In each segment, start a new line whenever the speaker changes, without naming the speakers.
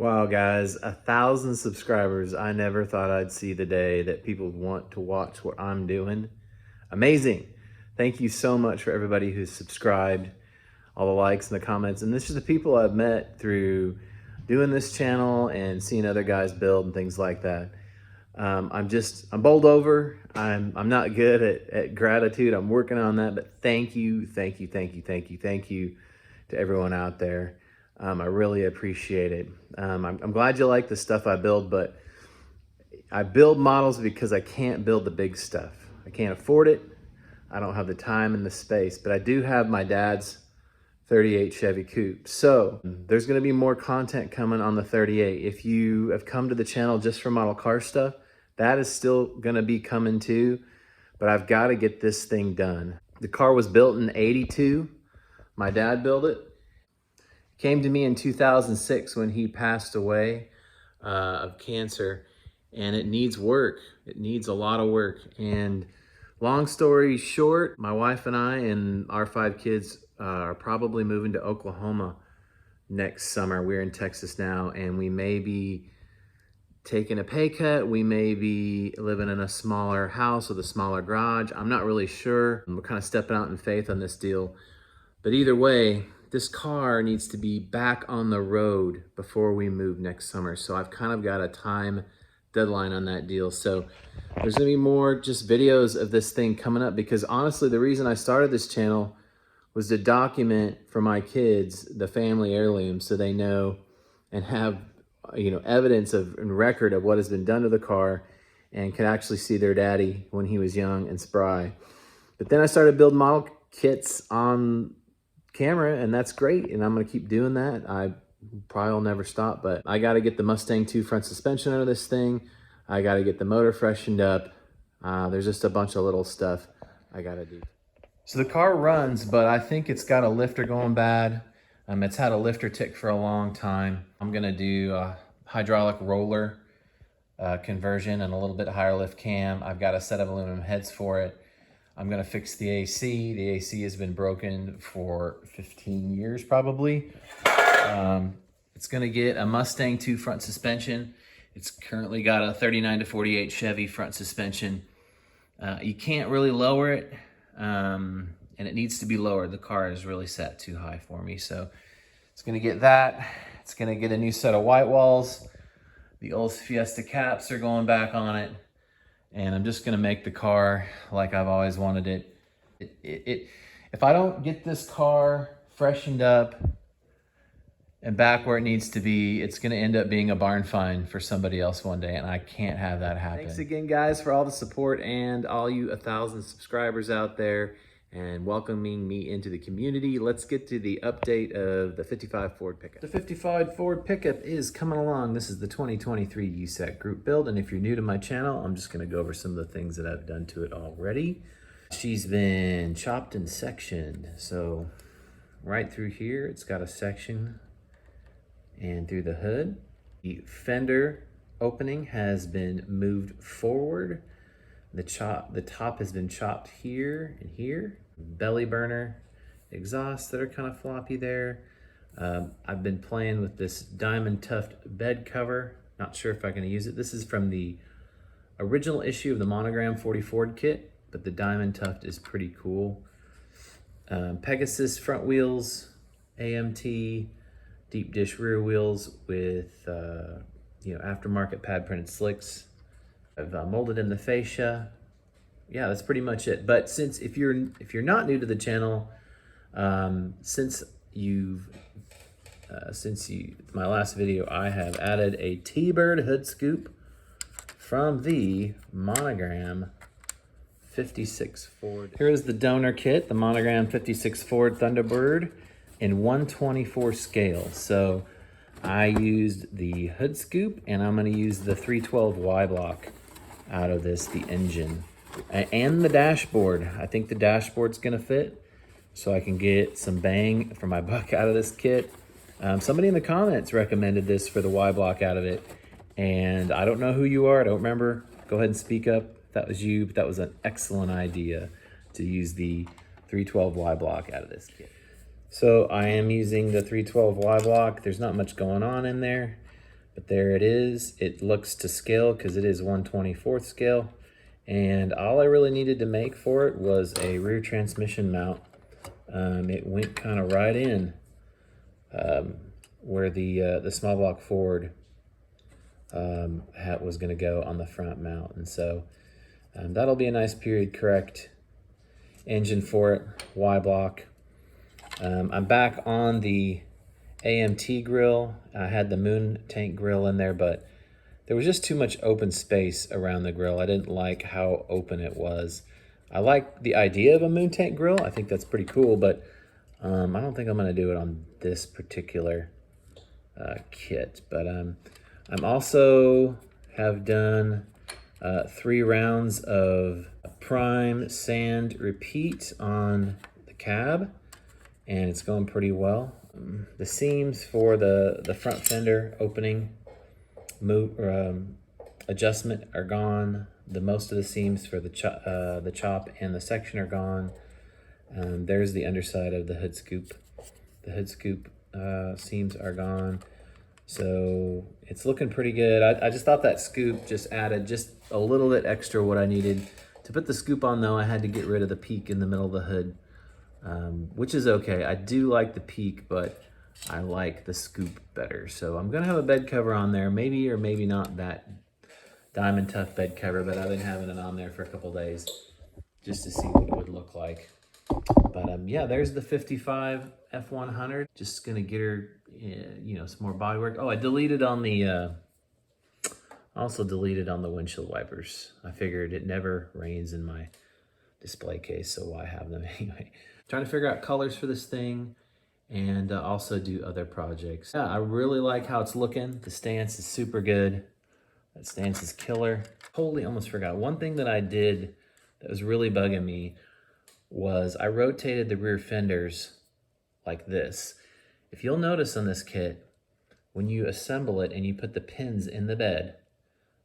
Wow, guys, 1,000 subscribers. I never thought I'd see the day that people would want to watch what I'm doing. Amazing. Thank you so much for everybody who's subscribed, all the likes and the comments. And this is the people I've met through doing this channel and seeing other guys build and things like that. I'm bowled over. I'm not good at gratitude. I'm working on that, but thank you to everyone out there. I really appreciate it. I'm glad you like the stuff I build, but I build models because I can't build the big stuff. I can't afford it. I don't have the time and the space, but I do have my dad's 38 Chevy Coupe. So there's gonna be more content coming on the 38. If you have come to the channel just for model car stuff, that is still gonna be coming too, but I've gotta get this thing done. The car was built in '82. My dad built it. Came to me in 2006 when he passed away of cancer, and it needs work. It needs a lot of work. And long story short, my wife and I and our 5 kids are probably moving to Oklahoma next summer. We're in Texas now, and we may be taking a pay cut. We may be living in a smaller house with a smaller garage. I'm not really sure. We're kind of stepping out in faith on this deal. But either way, this car needs to be back on the road before we move next summer. So I've kind of got a time deadline on that deal. So there's gonna be more just videos of this thing coming up, because honestly, the reason I started this channel was to document for my kids the family heirloom, so they know and have, you know, evidence of and record of what has been done to the car, and can actually see their daddy when he was young and spry. But then I started building model kits on camera, and that's great, and I'm gonna keep doing that. I probably will never stop, but I gotta get the Mustang 2 front suspension out of this thing. I gotta get the motor freshened up. There's just a bunch of little stuff I gotta do. So the car runs, but I think it's got a lifter going bad. It's had a lifter tick for a long time. I'm gonna do a hydraulic roller conversion and a little bit higher lift cam. I've got a set of aluminum heads for it. I'm gonna fix the AC. The AC has been broken for 15 years probably. It's gonna get a Mustang 2 front suspension. It's currently got a 39 to 48 Chevy front suspension. You can't really lower it, and it needs to be lowered. The car is really set too high for me. So it's gonna get that. It's gonna get a new set of white walls. The old Fiesta caps are going back on it. And I'm just gonna make the car like I've always wanted it. If I don't get this car freshened up and back where it needs to be, it's gonna end up being a barn find for somebody else one day, and I can't have that happen. Thanks again, guys, for all the support and all you 1,000 subscribers out there and welcoming me into the community. Let's get to the update of the 55 Ford pickup. The 55 Ford pickup is coming along. This is the 2023 USACC group build, and if you're new to my channel, I'm just gonna go over some of the things that I've done to it already. She's been chopped and sectioned. So right through here, it's got a section, and through the hood. The fender opening has been moved forward. The top has been chopped here and here. Belly burner exhausts that are kind of floppy there. I've been playing with this diamond tuft bed cover. Not sure if I'm gonna use it. This is from the original issue of the Monogram 40 Ford kit, but the diamond tuft is pretty cool. Pegasus front wheels, AMT, deep dish rear wheels with you know, aftermarket pad printed slicks. I've molded in the fascia. Yeah, that's pretty much it. But since if you're not new to the channel, since my last video, I have added a T-Bird hood scoop from the Monogram 56 Ford. Here is the donor kit, the Monogram 56 Ford Thunderbird in 1/24 scale. So I used the hood scoop, and I'm gonna use the 312 Y block out of this, the engine, and the dashboard. I think the dashboard's gonna fit, so I can get some bang for my buck out of this kit. Somebody in the comments recommended this for the Y block out of it, and I don't know who you are, I don't remember. Go ahead and speak up if that was you, but that was an excellent idea to use the 312 Y block out of this kit. So I am using the 312 Y block. There's not much going on in there. But there it is. It looks to scale because it is 1/24 scale. And all I really needed to make for it was a rear transmission mount. It went kind of right in where the small block Ford was going to go on the front mount. And so that'll be a nice period correct engine for it, Y block. I'm back on the AMT grill. I had the moon tank grill in there, but there was just too much open space around the grill. I didn't like how open it was. I like the idea of a moon tank grill. I think that's pretty cool, but I don't think I'm gonna do it on this particular kit. But I'm also have done 3 rounds of prime sand repeat on the cab, and it's going pretty well. The seams for the front fender opening adjustment are gone. Most of the seams for the chop and the section are gone. There's the underside of the hood scoop. The hood scoop seams are gone. So it's looking pretty good. I just thought that scoop just added just a little bit extra what I needed. To put the scoop on though, I had to get rid of the peak in the middle of the hood, which is okay. I do like the peak, but I like the scoop better. So I'm gonna have a bed cover on there, maybe or maybe not that Diamond Tough bed cover, but I've been having it on there for a couple days just to see what it would look like. But yeah, there's the 55 F100. Just gonna get her, you know, some more body work. Oh, I deleted on the, also deleted on the windshield wipers. I figured it never rains in my display case, so why have them anyway? Trying to figure out colors for this thing and also do other projects. Yeah, I really like how it's looking. The stance is super good. That stance is killer. Totally almost forgot. One thing that I did that was really bugging me was I rotated the rear fenders like this. If you'll notice on this kit, when you assemble it and you put the pins in the bed,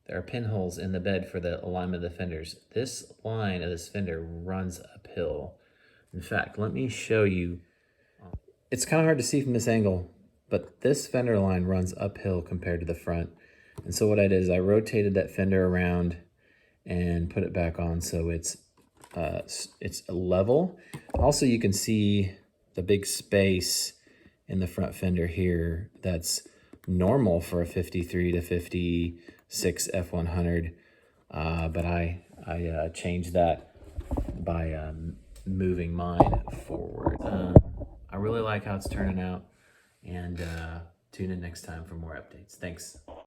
there are pinholes in the bed for the alignment of the fenders. This line of this fender runs uphill. In fact, let me show you. It's kind of hard to see from this angle, but this fender line runs uphill compared to the front. And so what I did is I rotated that fender around and put it back on so it's level. Also, you can see the big space in the front fender here. That's normal for a 53 to 56 F100, but I changed that by moving mine forward. I really like how it's turning out, and tune in next time for more updates. Thanks.